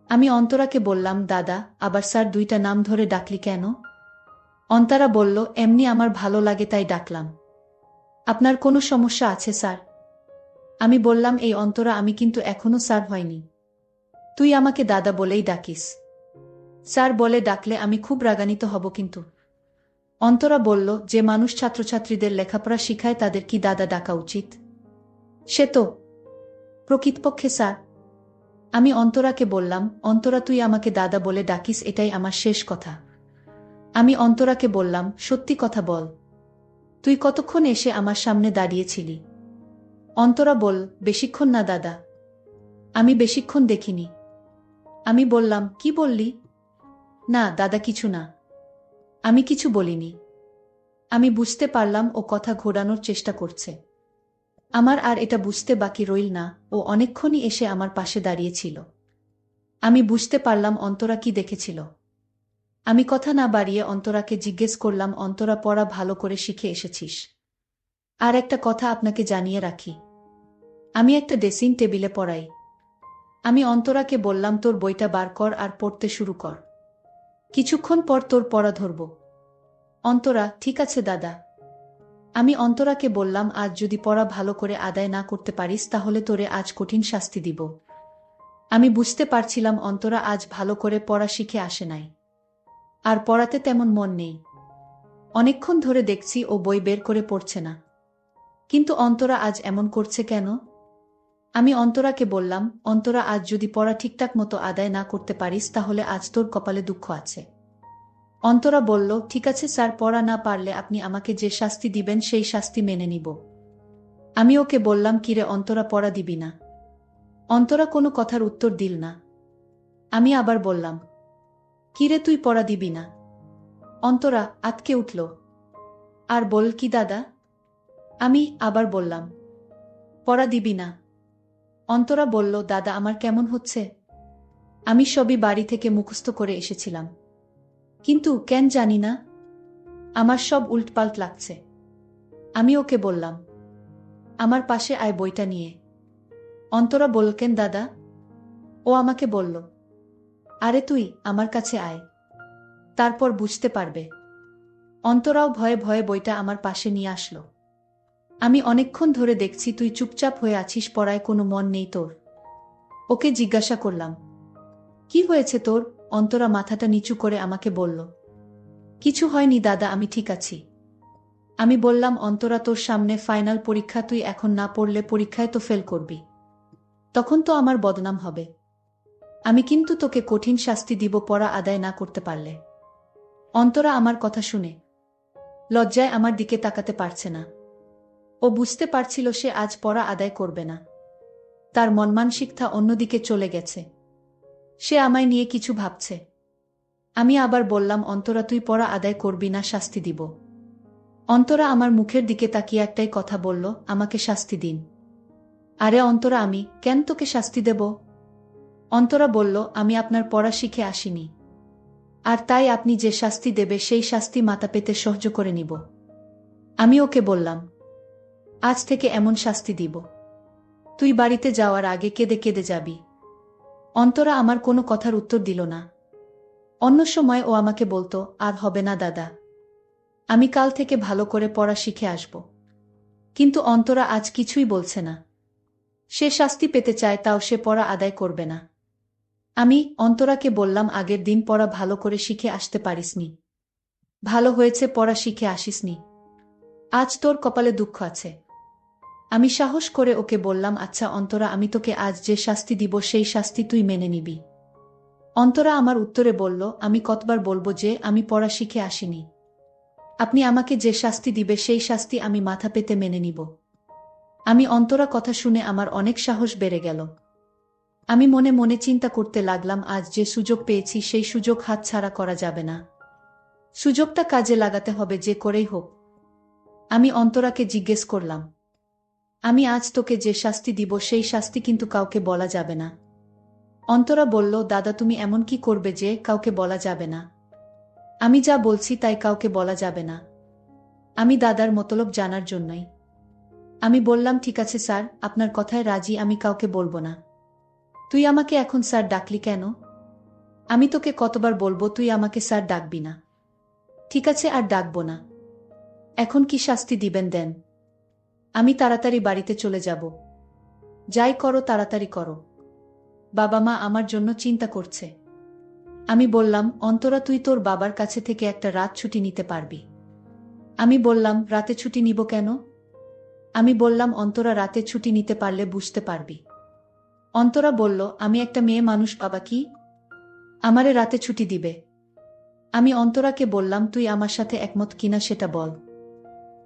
আমি অন্তরাকে বললাম, দাদা আবার স্যার দুইটা নাম ধরে ডাকলি কেন? অন্তরা বলল, এমনি আমার ভালো লাগে তাই ডাকলাম। আপনার কোনো সমস্যা আছে স্যার? আমি বললাম, এই অন্তরা, আমি কিন্তু এখনো স্যার হয়নি। তুই আমাকে দাদা বলেই ডাকিস। স্যার বলে ডাকলে আমি খুব রাগান্বিত হব কিন্তু। অন্তরা বলল, যে মানুষ ছাত্রছাত্রীদের লেখাপড়া শিখায় তাদের কি দাদা ডাকা উচিত? সে তো প্রকৃতপক্ষে স্যার। আমি অন্তরাকে বললাম, অন্তরা তুই আমাকে দাদা বলে ডাকিস, এটাই আমার শেষ কথা। আমি অন্তরাকে বললাম, সত্যি কথা বল, তুই কতক্ষণ এসে আমার সামনে দাঁড়িয়েছিলি? অন্তরা বল, বেশিক্ষণ না দাদা। আমি বেশিক্ষণ দেখিনি। আমি বললাম, কি বললি? না দাদা, কিছু না। আমি কিছু বলিনি। আমি বুঝতে পারলাম ও কথা ঘোরানোর চেষ্টা করছে। আমার আর এটা বুঝতে বাকি রইল না, ও অনেকক্ষণই এসে আমার পাশে দাঁড়িয়েছিল। আমি বুঝতে পারলাম অন্তরা কি দেখেছিল। আমি কথা না বাড়িয়ে অন্তরাকে জিজ্ঞেস করলাম, অন্তরা পড়া ভালো করে শিখে এসেছিস? আর একটা কথা আপনাকে জানিয়ে রাখি, আমি একটা ড্রেসিং টেবিলে পড়াই। আমি অন্তরাকে বললাম, তোর বইটা বার কর আর পড়তে শুরু কর। কিছুক্ষণ পর তোর পড়া ধরব। অন্তরা: ঠিক আছে দাদা। আমি অন্তরাকে বললাম, আজ যদি পড়া ভালো করে আদায় না করতে পারিস তাহলে তোরে আজ কঠিন শাস্তি দিব। আমি বুঝতে পারছিলাম অন্তরা আজ ভালো করে পড়া শিখে আসে নাই, আর পড়াতে তেমন মন নেই। অনেকক্ষণ ধরে দেখছি ও বই বের করে পড়ছে না, কিন্তু অন্তরা আজ এমন করছে কেন? আমি অন্তরাকে বললাম, অন্তরা আজ যদি পড়া ঠিকঠাক মতো আদায় না করতে পারিস তাহলে আজ তোর কপালে দুঃখ আছে। অন্তরা বলল, ঠিক আছে স্যার, পড়া না পারলে আপনি আমাকে যে শাস্তি দিবেন সেই শাস্তি মেনে নিব। আমি ওকে বললাম, কিরে অন্তরা, পড়া দিবি না? অন্তরা কোনো কথার উত্তর দিল না। আমি আবার বললাম, কিরে তুই পড়া দিবি না? অন্তরা আতকে উঠল আর বল, কি দাদা? আমি আবার বললাম, পড়া দিবি না? অন্তরা বলল, দাদা আমার কেমন হচ্ছে? আমি সবই বাড়ি থেকে মুখস্থ করে এসেছিলাম, কিন্তু কেন জানি না আমার সব উল্টপাল্ট লাগছে। আমি ওকে বললাম, আমার পাশে আয় বইটা নিয়ে। অন্তরা বলল, কেন দাদা? ও আমাকে বলল, আরে তুই আমার কাছে আয়, তারপর বুঝতে পারবে। অন্তরাও ভয়ে ভয়ে বইটা আমার পাশে নিয়ে আসলো। আমি অনেকক্ষণ ধরে দেখছি তুই চুপচাপ হয়ে আছিস, পড়ায় কোনো মন নেই তোর। ওকে জিজ্ঞাসা করলাম, কি হয়েছে তোর? অন্তরা মাথাটা নিচু করে আমাকে বলল, কিছু হয়নি দাদা, আমি ঠিক আছি। আমি বললাম, অন্তরা তোর সামনে ফাইনাল পরীক্ষা, তুই এখন না পড়লে পরীক্ষায় তো ফেল করবি, তখন তো আমার বদনাম হবে। আমি কিন্তু তোকে কঠিন শাস্তি দিব পড়া আদায় না করতে পারলে। অন্তরা আমার কথা শুনে লজ্জায় আমার দিকে তাকাতে পারছে না। ও বুঝতে পারছিল সে আজ পড়া আদায় করবে না, তার মন মানসিকতা অন্যদিকে চলে গেছে, সে আমায় নিয়ে কিছু ভাবছে। আমি আবার বললাম, অন্তরা তুই পড়া আদায় করবি না, শাস্তি দিব। অন্তরা আমার মুখের দিকে তাকিয়ে একটাই কথা বলল, আমাকে শাস্তি দিন। আরে অন্তরা, আমি কেন তোকে শাস্তি দেব? অন্তরা বলল, আমি আপনার পড়া শিখে আসিনি, আর তাই আপনি যে শাস্তি দেবে সেই শাস্তি মাথা পেতে সহ্য করে নিব। আমি ওকে বললাম, আজ থেকে এমন শাস্তি দিব তুই বাড়িতে যাওয়ার আগে কেঁদে কেঁদে যাবি। অন্তরা আমার কোনো কথার উত্তর দিল না। অন্য সময় ও আমাকে বলতো, আর হবে না দাদা, আমি কাল থেকে ভালো করে পড়া শিখে আসব। কিন্তু অন্তরা আজ কিছুই বলছে না। সে শাস্তি পেতে চায়, তাও সে পড়া আদায় করবে না। আমি অন্তরাকে বললাম, আগের দিন পড়া ভালো করে শিখে আসতে পারিসনি, ভালো হয়েছে পড়া শিখে আসিসনি, আজ তোর কপালে দুঃখ আছে। আমি সাহস করে ওকে বললাম, আচ্ছা অন্তরা, আমি তোকে আজ যে শাস্তি দিব সেই শাস্তি তুই মেনে নিবি। অন্তরা আমার উত্তরে বলল, আমি কতবার বলবো যে আমি পড়া শিখে আসিনি? আপনি আমাকে যে শাস্তি দিবে সেই শাস্তি আমি মাথা পেতে মেনে নিব। আমি অন্তরা কথা শুনে আমার অনেক সাহস বেড়ে গেল। আমি মনে মনে চিন্তা করতে লাগলাম, আজ যে সুযোগ পেয়েছি সেই সুযোগ হাতছাড়া করা যাবে না। সুযোগটা কাজে লাগাতে হবে যে করেই হোক। আমি অন্তরাকে জিজ্ঞেস করলাম, আমি আজ তোকে যে শাস্তি দিব সেই শাস্তি কিন্তু কাউকে বলা যাবে না। অন্তরা বলল, দাদা তুমি এমন কি করবে যে কাউকে বলা যাবে না? আমি যা বলছি তাই কাউকে বলা যাবে না। আমি দাদার মতলব জানার জন্যই। আমি বললাম, ঠিক আছে স্যার, আপনার কথায় রাজি, আমি কাউকে বলবো না। তুই আমাকে এখন স্যার ডাকলি কেন? আমি তোকে কতবার বলবো তুই আমাকে স্যার ডাকবি না? ঠিক আছে, আর ডাকবো না। এখন কি শাস্তি দিবেন দেন। আমি তাড়াতাড়ি বাড়িতে চলে যাব। যাই করো তাড়াতাড়ি করো। বাবা মা আমার জন্য চিন্তা করছে। আমি বললাম, অন্তরা তুই তোর বাবার কাছে থেকে একটা রাত ছুটি নিতে পারবি। আমি বললাম, রাতে ছুটি নিব কেন? আমি বললাম, অন্তরা রাতে ছুটি নিতে পারলে বুঝতে পারবি। অন্তরা বলল, আমি একটা মেয়ে মানুষ বাবা, কি আমারে রাতে ছুটি দিবে? আমি অন্তরাকে বললাম, তুই আমার সাথে একমত কিনা সেটা বল।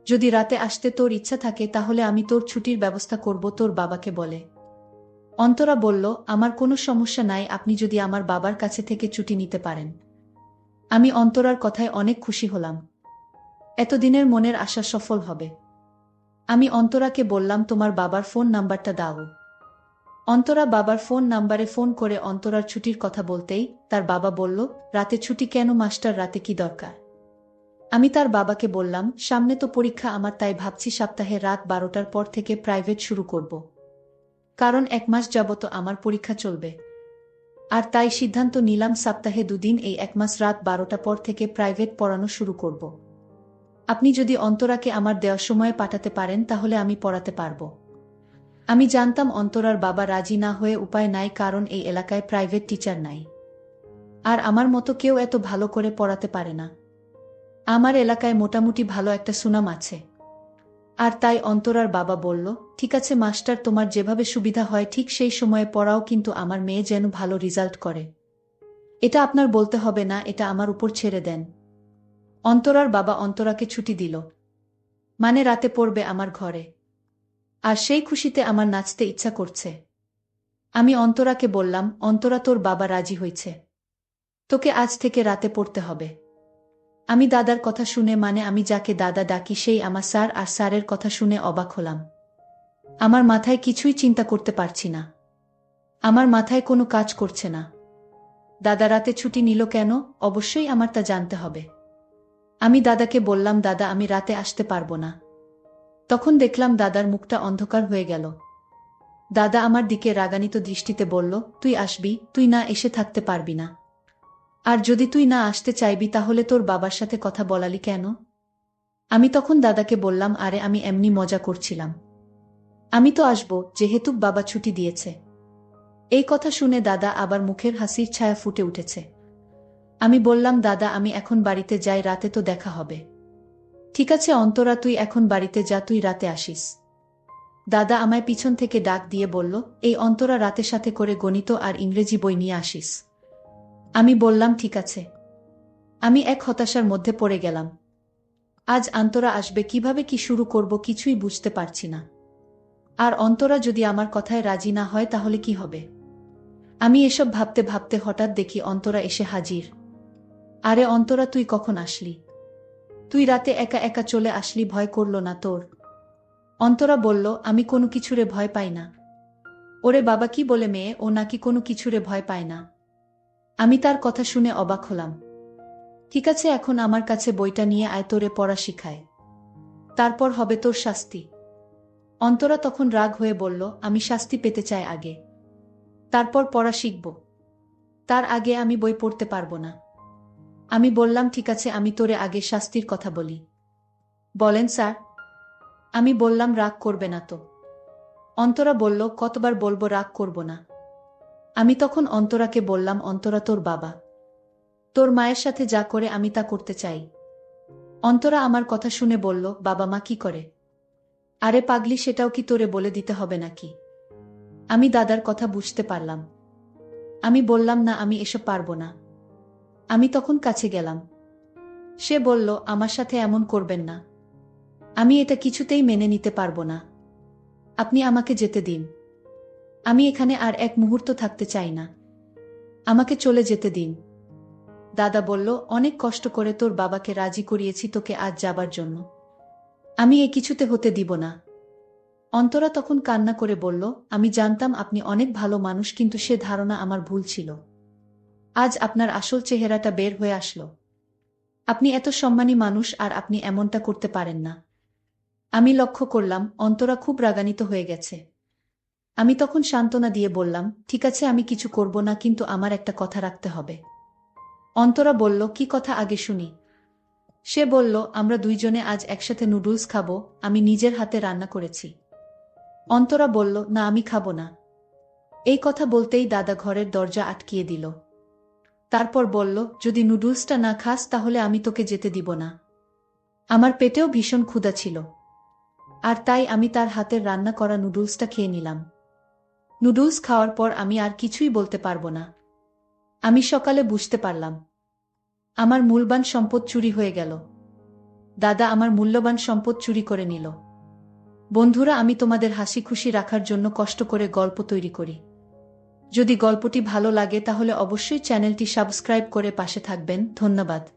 যদি রাতে আসতে তোর ইচ্ছা থাকে তাহলে আমি তোর ছুটির ব্যবস্থা করব তোর বাবাকে বলে। অন্তরা বলল, আমার কোনো সমস্যা নাই, আপনি যদি আমার বাবার কাছে থেকে ছুটি নিতে পারেন। আমি অন্তরার কথায় অনেক খুশি হলাম। এতদিনের মনের আশা সফল হবে। আমি অন্তরাকে বললাম, তোমার বাবার ফোন নাম্বারটা দাও। অন্তরা বাবার ফোন নাম্বারে ফোন করে অন্তরার ছুটির কথা বলতেই তার বাবা বলল, রাতে ছুটি কেন মাস্টার, রাতে কি দরকার? আমি তার বাবাকে বললাম, সামনে তো পরীক্ষা আমার, তাই ভাবছি সপ্তাহে রাত 12টার পর থেকে প্রাইভেট শুরু করব। কারণ 1 মাস যাবত আমার পরীক্ষা চলবে। আর তাই সিদ্ধান্ত নিলাম সপ্তাহে 2 দিন এই 1 মাস রাত 12টা পর থেকে প্রাইভেট পড়ানো শুরু করব। আপনি যদি অন্তরাকে আমার দেওয়ার সময়ে পাঠাতে পারেন তাহলে আমি পড়াতে পারব। আমি জানতাম অন্তরার বাবা রাজি না হয়ে উপায় নাই, কারণ এই এলাকায় প্রাইভেট টিচার নাই। আর আমার মতো কেউ এত ভালো করে পড়াতে পারে না। আমার এলাকায় মোটামুটি ভালো একটা সুনাম আছে। আর তাই অন্তরার বাবা বলল, ঠিক আছে মাস্টার, তোমার যেভাবে সুবিধা হয় ঠিক সেই সময়ে পড়াও, কিন্তু আমার মেয়ে যেন ভালো রেজাল্ট করে। এটা আপনার বলতে হবে না, এটা আমার উপর ছেড়ে দেন। অন্তরার বাবা অন্তরাকে ছুটি দিল। মানে রাতে পড়বে আমার ঘরে। আর সেই খুশিতে আমার নাচতে ইচ্ছা করছে। আমি অন্তরাকে বললাম, অন্তরা তোর বাবা রাজি হয়েছে। তোকে আজ থেকে রাতে পড়তে হবে। আমি দাদার কথা শুনে, মানে আমি যাকে দাদা ডাকি, সেই আমার স্যার, আর স্যারের কথা শুনে অবাক হলাম। আমার মাথায় কিছুই চিন্তা করতে পারছি না। আমার মাথায় কোনো কাজ করছে না। দাদা রাতে ছুটি নিল কেন? অবশ্যই আমার তা জানতে হবে। আমি দাদাকে বললাম, দাদা আমি রাতে আসতে পারবো না। তখন দেখলাম দাদার মুখটা অন্ধকার হয়ে গেল। দাদা আমার দিকে রাগান্বিত দৃষ্টিতে বলল, তুই আসবি, তুই না এসে থাকতে পারবি না। আর যদি তুই না আসতে চাইবি তাহলে তোর বাবার সাথে কথা বলালি কেন? আমি তখন দাদাকে বললাম, আরে আমি এমনি মজা করছিলাম। আমি তো আসবো, যেহেতু বাবা ছুটি দিয়েছে। এই কথা শুনে দাদা আবার মুখের হাসির ছায়া ফুটে উঠেছে। আমি বললাম, দাদা আমি এখন বাড়িতে যাই, রাতে তো দেখা হবে। ঠিক আছে অন্তরা, তুই এখন বাড়িতে যা, তুই রাতে আসিস। দাদা আমায় পিছন থেকে ডাক দিয়ে বলল, এই অন্তরা রাতে সাথে করে গণিত আর ইংরেজি বই নিয়ে আসিস। আমি বললাম, ঠিক আছে। আমি এক হতাশার মধ্যে পড়ে গেলাম। আজ অন্তরা আসবে, কিভাবে কি শুরু করব কিছুই বুঝতে পারছি না। আর অন্তরা যদি আমার কথায় রাজি না হয় তাহলে কি হবে? আমি এসব ভাবতে ভাবতে হঠাৎ দেখি অন্তরা এসে হাজির। আরে অন্তরা, তুই কখন আসলি? তুই রাতে একা একা চলে আসলি, ভয় করলো না তোর? অন্তরা বলল, আমি কোনো কিছুরে ভয় পাই না। ওরে বাবা, কি বলে মেয়ে, ও নাকি কোনো কিছুরে ভয় পায় না? আমি তার কথা শুনে অবাক হলাম। ঠিক আছে, এখন আমার কাছে বইটা নিয়ে আয়, তোরে পড়া শিখায়। তারপর হবে তোর শাস্তি। অন্তরা তখন রাগ হয়ে বলল, আমি শাস্তি পেতে চাই আগে, তারপর পড়া শিখব। তার আগে আমি বই পড়তে পারবো না। আমি বললাম, ঠিক আছে, আমি তোরে আগে শাস্তির কথা বলি। বলেন স্যার। আমি বললাম, রাগ করবে না তো? অন্তরা বলল, কতবার বলবো রাগ করব না? আমি তখন অন্তরাকে বললাম, অন্তরা তোর বাবা, তোর মায়ের সাথে যা করে আমি তা করতে চাই। অন্তরা আমার কথা শুনে বলল, বাবা মা কি করে? আরে পাগলি, সেটাও কি তোরে বলে দিতে হবে নাকি? আমি দাদার কথা বুঝতে পারলাম। আমি বললাম, না আমি এসব পারবো না। আমি তখন কাছে গেলাম। সে বলল, আমার সাথে এমন করবেন না। আমি এটা কিছুতেই মেনে নিতে পারবো না। আপনি আমাকে যেতে দিন। আমি এখানে আর এক মুহূর্ত থাকতে চাই না। আমাকে চলে যেতে দিন। দাদা বলল, অনেক কষ্ট করে তোর বাবাকে রাজি করিয়েছি তোকে আজ যাবার জন্য। আমি এ কিছুতে হতে দিব না। অন্তরা তখন কান্না করে বলল, আমি জানতাম আপনি অনেক ভালো মানুষ, কিন্তু সে ধারণা আমার ভুল ছিল। আজ আপনার আসল চেহারাটা বের হয়ে আসলো। আপনি এত সম্মানী মানুষ আর আপনি এমনটা করতে পারেন না। আমি লক্ষ্য করলাম অন্তরা খুব রাগান্বিত হয়ে গেছে। আমি তখন সান্ত্বনা দিয়ে বললাম, ঠিক আছে, আমি কিছু করব না, কিন্তু আমার একটা কথা রাখতে হবে। অন্তরা বলল, কি কথা আগে শুনি। সে বলল, আমরা দুইজনে আজ একসাথে নুডলস খাবো, আমি নিজের হাতে রান্না করেছি। অন্তরা বলল, না, আমি খাবো না। এই কথা বলতেই দাদা ঘরের দরজা আটকিয়ে দিল। তারপর বলল, যদি নুডলসটা না খাস তাহলে আমি তোকে যেতে দিব না। আমার পেটেও ভীষণ ক্ষুধা ছিল, আর তাই আমি তার হাতের রান্না করা নুডলসটা খেয়ে নিলাম। নুডলস খাওয়ার পর আমি আর কিছুই বলতে পারবো না। আমি সকালে বুঝতে পারলাম আমার মূল্যবান সম্পদ চুরি হয়ে গেল। দাদা আমার মূল্যবান সম্পদ চুরি করে নিল। বন্ধুরা, আমি তোমাদের হাসি খুশি রাখার জন্য কষ্ট করে গল্প তৈরি করি। যদি গল্পটি ভালো লাগে তাহলে অবশ্যই চ্যানেলটি সাবস্ক্রাইব করে পাশে থাকবেন। ধন্যবাদ।